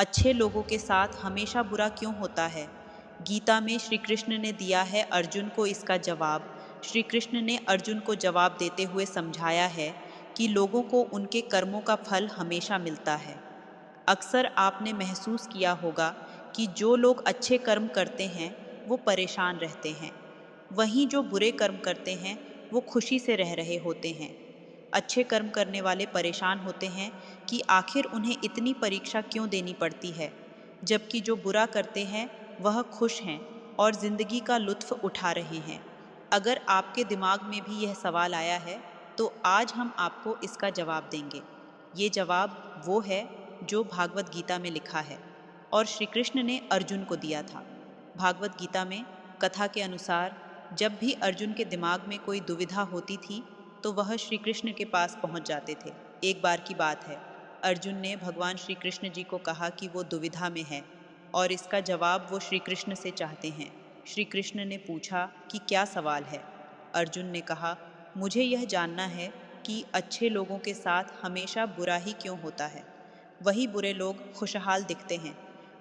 अच्छे लोगों के साथ हमेशा बुरा क्यों होता है? गीता में श्री कृष्ण ने दिया है अर्जुन को इसका जवाब। श्री कृष्ण ने अर्जुन को जवाब देते हुए समझाया है कि लोगों को उनके कर्मों का फल हमेशा मिलता है। अक्सर आपने महसूस किया होगा कि जो लोग अच्छे कर्म करते हैं वो परेशान रहते हैं, वहीं जो बुरे कर्म करते हैं वो खुशी से रह रहे होते हैं। अच्छे कर्म करने वाले परेशान होते हैं कि आखिर उन्हें इतनी परीक्षा क्यों देनी पड़ती है, जबकि जो बुरा करते हैं वह खुश हैं और जिंदगी का लुत्फ उठा रहे हैं। अगर आपके दिमाग में भी यह सवाल आया है, तो आज हम आपको इसका जवाब देंगे। ये जवाब वो है जो भागवत गीता में लिखा है और श्री कृष्ण ने अर्जुन को दिया था। भागवत गीता में कथा के अनुसार जब भी अर्जुन के दिमाग में कोई दुविधा होती थी तो वह श्री कृष्ण के पास पहुंच जाते थे। एक बार की बात है, अर्जुन ने भगवान श्री कृष्ण जी को कहा कि वो दुविधा में है और इसका जवाब वो श्री कृष्ण से चाहते हैं। श्री कृष्ण ने पूछा कि क्या सवाल है? अर्जुन ने कहा, मुझे यह जानना है कि अच्छे लोगों के साथ हमेशा बुरा ही क्यों होता है, वही बुरे लोग खुशहाल दिखते हैं।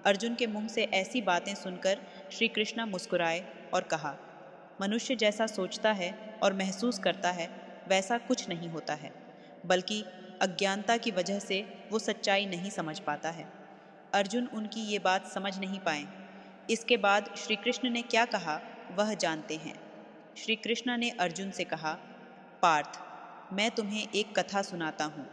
अर्जुन के मुंह से ऐसी बातें सुनकर श्री कृष्ण मुस्कुराए और कहा, मनुष्य जैसा सोचता है और महसूस करता है वैसा कुछ नहीं होता है, बल्कि अज्ञानता की वजह से वो सच्चाई नहीं समझ पाता है। अर्जुन उनकी ये बात समझ नहीं पाए। इसके बाद श्री कृष्ण ने क्या कहा वह जानते हैं। श्री कृष्ण ने अर्जुन से कहा, पार्थ, मैं तुम्हें एक कथा सुनाता हूँ।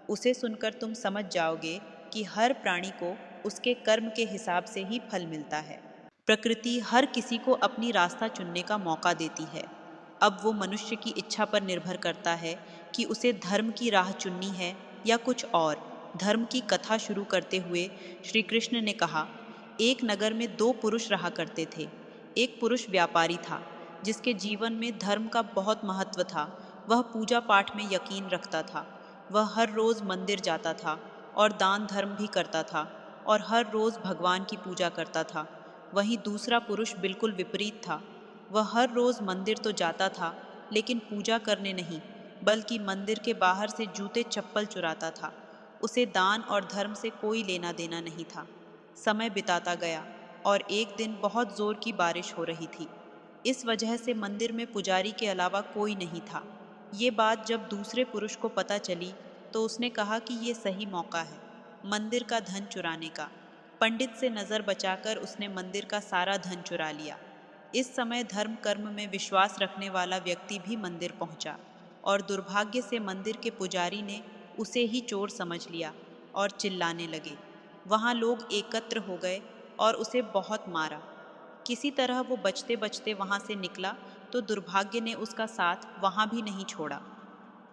उसे सुनकर तुम समझ जाओगे कि हर प्राणी को उसके कर्म के हिसाब से ही फल मिलता है। प्रकृति हर किसी को अपनी रास्ता चुनने का मौका देती है। अब वो मनुष्य की इच्छा पर निर्भर करता है कि उसे धर्म की राह चुननी है या कुछ और। धर्म की कथा शुरू करते हुए श्री कृष्ण ने कहा, एक नगर में दो पुरुष रहा करते थे। एक पुरुष व्यापारी था जिसके जीवन में धर्म का बहुत महत्व था। वह पूजा पाठ में यकीन रखता था। वह हर रोज मंदिर जाता था और दान धर्म भी करता था और हर रोज भगवान की पूजा करता था। वहीं दूसरा पुरुष बिल्कुल विपरीत था। वह हर रोज मंदिर तो जाता था, लेकिन पूजा करने नहीं, बल्कि मंदिर के बाहर से जूते चप्पल चुराता था। उसे दान और धर्म से कोई लेना देना नहीं था। समय बिताता गया और एक दिन बहुत जोर की बारिश हो रही थी। इस वजह से मंदिर में पुजारी के अलावा कोई नहीं था। ये बात जब दूसरे पुरुष को पता चली तो उसने कहा कि ये सही मौका है मंदिर का धन चुराने का। पंडित से नजर बचाकर उसने मंदिर का सारा धन चुरा लिया। इस समय धर्म कर्म में विश्वास रखने वाला व्यक्ति भी मंदिर पहुंचा और दुर्भाग्य से मंदिर के पुजारी ने उसे ही चोर समझ लिया और चिल्लाने लगे। वहां लोग एकत्र हो गए और उसे बहुत मारा। किसी तरह वो बचते बचते वहां से निकला तो दुर्भाग्य ने उसका साथ वहां भी नहीं छोड़ा।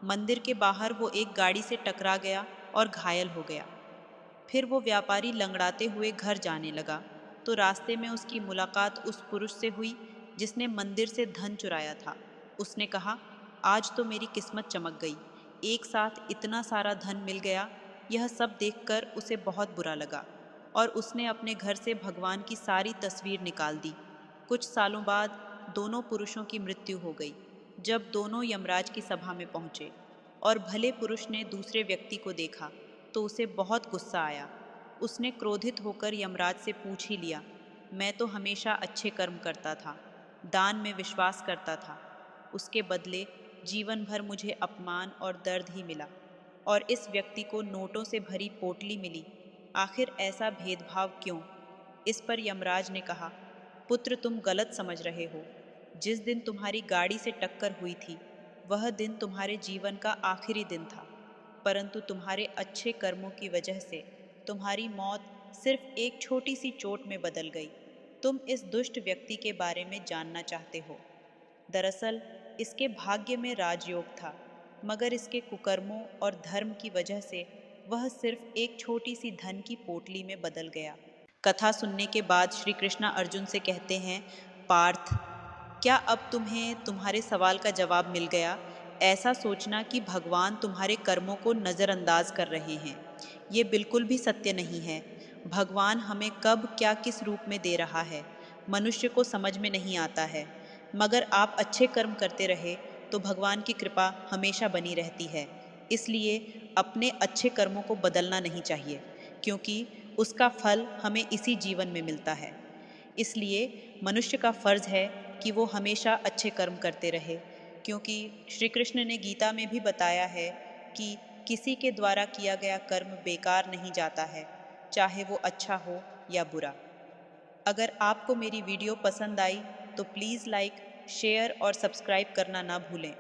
मंदिर के बाहर वो एक गाड़ी से टकरा गया और घायल हो गया। फिर वो व्यापारी लंगड़ाते हुए घर जाने लगा तो रास्ते में उसकी मुलाकात उस पुरुष से हुई जिसने मंदिर से धन चुराया था। उसने कहा, आज तो मेरी किस्मत चमक गई, एक साथ इतना सारा धन मिल गया। यह सब देखकर उसे बहुत बुरा लगा और उसने अपने घर से भगवान की सारी तस्वीर निकाल दी। कुछ सालों बाद दोनों पुरुषों की मृत्यु हो गई जब दोनों यमराज की सभा में पहुंचे और भले पुरुष ने दूसरे व्यक्ति को देखा तो उसे बहुत गुस्सा आया। उसने क्रोधित होकर यमराज से पूछ ही लिया, मैं तो हमेशा अच्छे कर्म करता था, दान में विश्वास करता था, उसके बदले जीवन भर मुझे अपमान और दर्द ही मिला और इस व्यक्ति को नोटों से भरी पोटली मिली। आखिर ऐसा भेदभाव क्यों? इस पर यमराज ने कहा, पुत्र, तुम गलत समझ रहे हो। जिस दिन तुम्हारी गाड़ी से टक्कर हुई थी वह दिन तुम्हारे जीवन का आखिरी दिन था, परंतु तुम्हारे अच्छे कर्मों की वजह से तुम्हारी मौत सिर्फ एक छोटी सी चोट में बदल गई। तुम इस दुष्ट व्यक्ति के बारे में जानना चाहते हो। दरअसल इसके भाग्य में राजयोग था, मगर इसके कुकर्मों और धर्म की वजह से वह सिर्फ एक छोटी सी धन की पोटली में बदल गया। कथा सुनने के बाद श्री कृष्णा अर्जुन से कहते हैं, पार्थ, क्या अब तुम्हें तुम्हारे सवाल का जवाब मिल गया? ऐसा सोचना कि भगवान तुम्हारे कर्मों को नज़रअंदाज कर रहे हैं, ये बिल्कुल भी सत्य नहीं है। भगवान हमें कब क्या किस रूप में दे रहा है मनुष्य को समझ में नहीं आता है, मगर आप अच्छे कर्म करते रहे तो भगवान की कृपा हमेशा बनी रहती है। इसलिए अपने अच्छे कर्मों को बदलना नहीं चाहिए, क्योंकि उसका फल हमें इसी जीवन में मिलता है। इसलिए मनुष्य का फर्ज है कि वो हमेशा अच्छे कर्म करते रहे, क्योंकि श्री कृष्ण ने गीता में भी बताया है कि किसी के द्वारा किया गया कर्म बेकार नहीं जाता है, चाहे वो अच्छा हो या बुरा। अगर आपको मेरी वीडियो पसंद आई तो प्लीज़ लाइक, शेयर और सब्सक्राइब करना ना भूलें।